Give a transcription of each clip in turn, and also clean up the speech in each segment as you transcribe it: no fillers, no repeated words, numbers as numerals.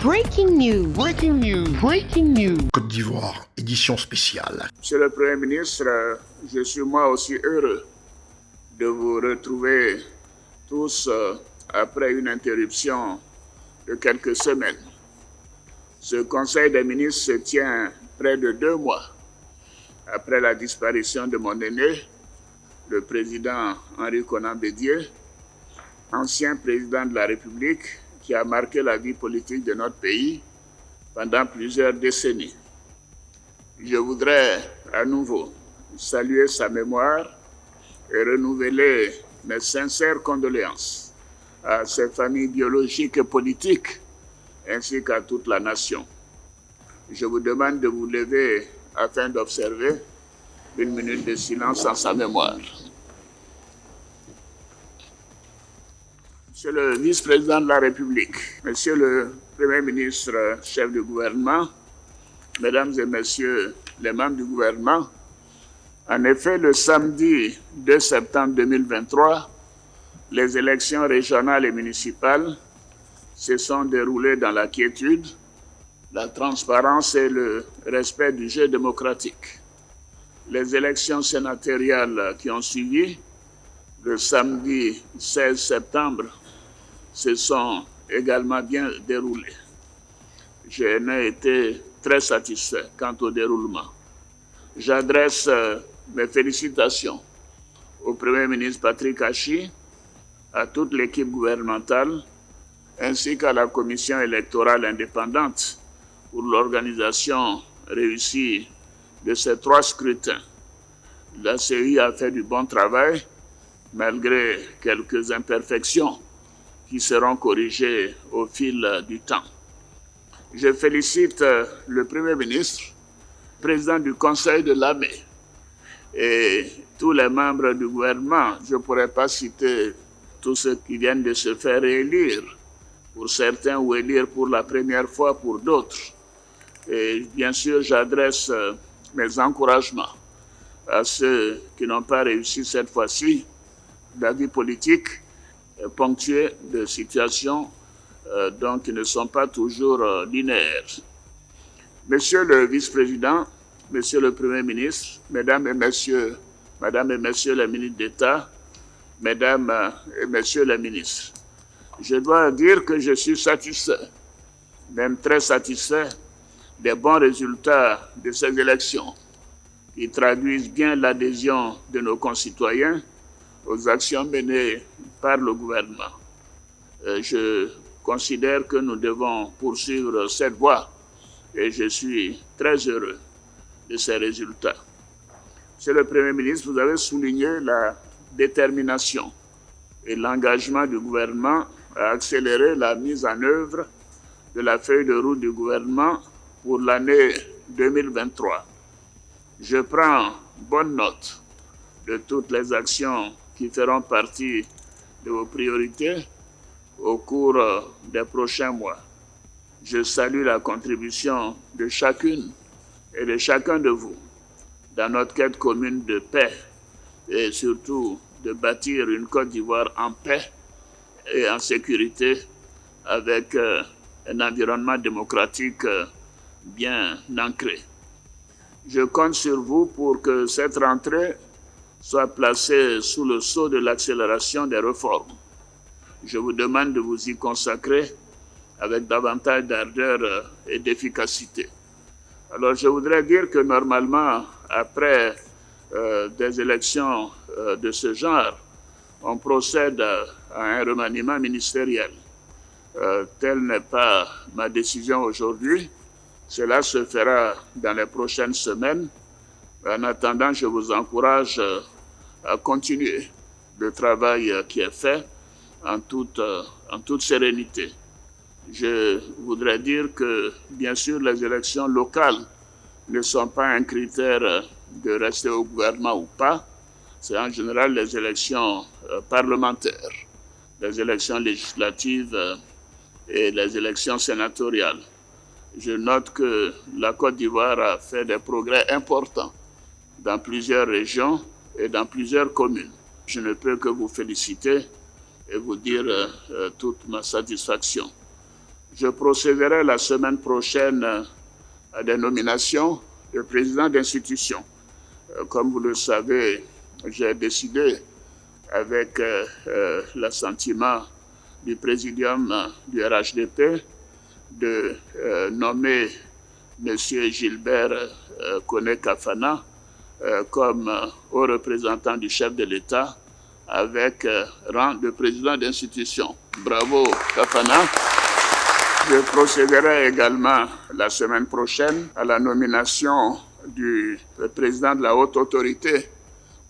Breaking news. Breaking news. Breaking news. Côte d'Ivoire, édition spéciale. Monsieur le Premier ministre, je suis moi aussi heureux de vous retrouver tous après une interruption de quelques semaines. Ce Conseil des ministres se tient près de 2 mois après la disparition de mon aîné, le président Henri Konan Bédié, ancien président de la République qui a marqué la vie politique de notre pays pendant plusieurs décennies. Je voudrais à nouveau saluer sa mémoire et renouveler mes sincères condoléances à ses familles biologiques et politiques ainsi qu'à toute la nation. Je vous demande de vous lever afin d'observer 1 minute de silence en sa mémoire. Monsieur le vice-président de la République, Monsieur le Premier ministre, chef du gouvernement, Mesdames et Messieurs les membres du gouvernement, en effet, le samedi 2 septembre 2023, les élections régionales et municipales se sont déroulées dans la quiétude, la transparence et le respect du jeu démocratique. Les élections sénatoriales qui ont suivi, le samedi 16 septembre, se sont également bien déroulées. Je n'ai été très satisfait quant au déroulement. J'adresse mes félicitations au Premier ministre Patrick Achi, à toute l'équipe gouvernementale, ainsi qu'à la commission électorale indépendante pour l'organisation réussie de ces 3 scrutins. La CEI a fait du bon travail, malgré quelques imperfections qui seront corrigées au fil du temps. Je félicite le Premier ministre, président du Conseil de l'AME et tous les membres du gouvernement. Je ne pourrais pas citer tous ceux qui viennent de se faire élire, pour certains, ou élire pour la première fois pour d'autres. Et bien sûr, j'adresse mes encouragements à ceux qui n'ont pas réussi cette fois-ci. La vie politique est ponctuée de situations donc qui ne sont pas toujours linéaires. Monsieur le vice-président, Monsieur le Premier ministre, Mesdames et Messieurs les ministres d'État, Mesdames et Messieurs les ministres, je dois dire que je suis satisfait, même très satisfait, des bons résultats de ces élections qui traduisent bien l'adhésion de nos concitoyens aux actions menées par le gouvernement. Je considère que nous devons poursuivre cette voie et je suis très heureux de ces résultats. Monsieur le Premier ministre, vous avez souligné la détermination et l'engagement du gouvernement à accélérer la mise en œuvre de la feuille de route du gouvernement pour l'année 2023. Je prends bonne note de toutes les actions qui feront partie de vos priorités au cours des prochains mois. Je salue la contribution de chacune et de chacun de vous dans notre quête commune de paix et surtout de bâtir une Côte d'Ivoire en paix et en sécurité avec un environnement démocratique bien ancré. Je compte sur vous pour que cette rentrée soit placée sous le sceau de l'accélération des réformes. Je vous demande de vous y consacrer avec davantage d'ardeur et d'efficacité. Alors je voudrais dire que normalement, après des élections de ce genre, on procède à un remaniement ministériel. Telle n'est pas ma décision aujourd'hui. Cela se fera dans les prochaines semaines. En attendant, je vous encourage à continuer le travail qui est fait en toute sérénité. Je voudrais dire que, bien sûr, les élections locales ne sont pas un critère de rester au gouvernement ou pas. C'est en général les élections parlementaires, les élections législatives et les élections sénatoriales. Je note que la Côte d'Ivoire a fait des progrès importants dans plusieurs régions et dans plusieurs communes. Je ne peux que vous féliciter et vous dire toute ma satisfaction. Je procéderai la semaine prochaine à des nominations de présidents d'institutions. Comme vous le savez, j'ai décidé, avec l'assentiment du présidium du RHDP, de nommer M. Gilbert Koné-Kafana comme haut représentant du chef de l'État avec rang de président d'institution. Bravo, Kafana. Je procéderai également la semaine prochaine à la nomination du président de la haute autorité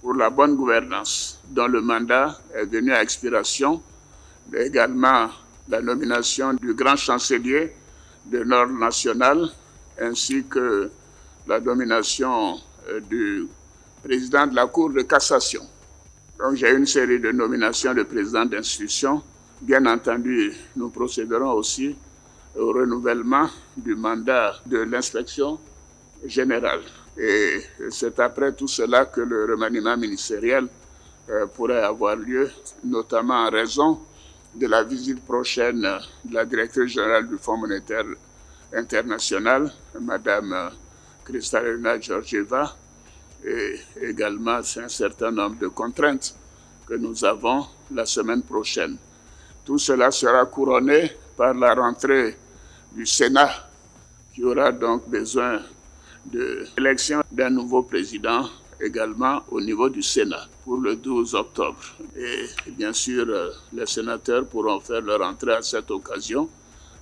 pour la bonne gouvernance, dont le mandat est venu à expiration, mais également la nomination du grand chancelier de l'Ordre national, ainsi que la nomination du président de la Cour de cassation. Donc j'ai une série de nominations de présidents d'institutions. Bien entendu, nous procéderons aussi au renouvellement du mandat de l'inspection générale. Et c'est après tout cela que le remaniement ministériel pourrait avoir lieu, notamment en raison de la visite prochaine de la directrice générale du Fonds monétaire international, Mme Kristalina Georgieva, et également un certain nombre de contraintes que nous avons la semaine prochaine. Tout cela sera couronné par la rentrée du Sénat, qui aura donc besoin de l'élection d'un nouveau président également au niveau du Sénat pour le 12 octobre. Et bien sûr, les sénateurs pourront faire leur entrée à cette occasion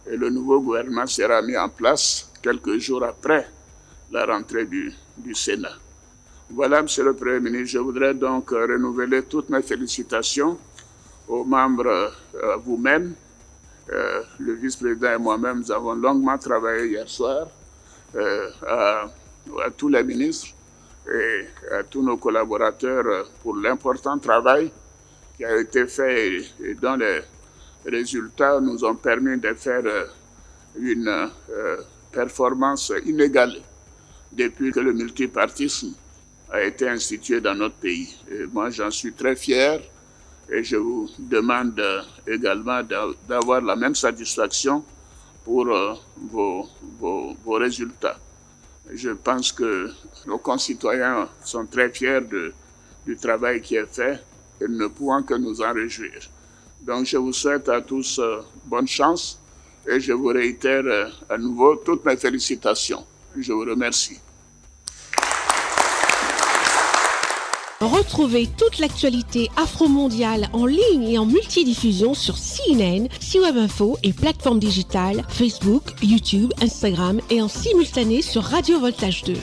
et le nouveau gouvernement sera mis en place quelques jours après la rentrée du Sénat. Voilà, Monsieur le Premier ministre, je voudrais donc renouveler toutes mes félicitations aux membres, à vous-même. Le vice-président et moi-même, nous avons longuement travaillé hier soir à tous les ministres et à tous nos collaborateurs pour l'important travail qui a été fait et dont les résultats nous ont permis de faire une performance inégalée depuis que le multipartisme a été institué dans notre pays. Et moi, j'en suis très fier et je vous demande également d'avoir la même satisfaction pour vos résultats. Je pense que nos concitoyens sont très fiers du travail qui est fait et nous ne pouvons que nous en réjouir. Donc je vous souhaite à tous bonne chance et je vous réitère à nouveau toutes mes félicitations. Je vous remercie. Retrouvez toute l'actualité afro-mondiale en ligne et en multidiffusion sur CNN, C-Web Info et plateformes digitales, Facebook, YouTube, Instagram et en simultané sur Radio Voltage 2.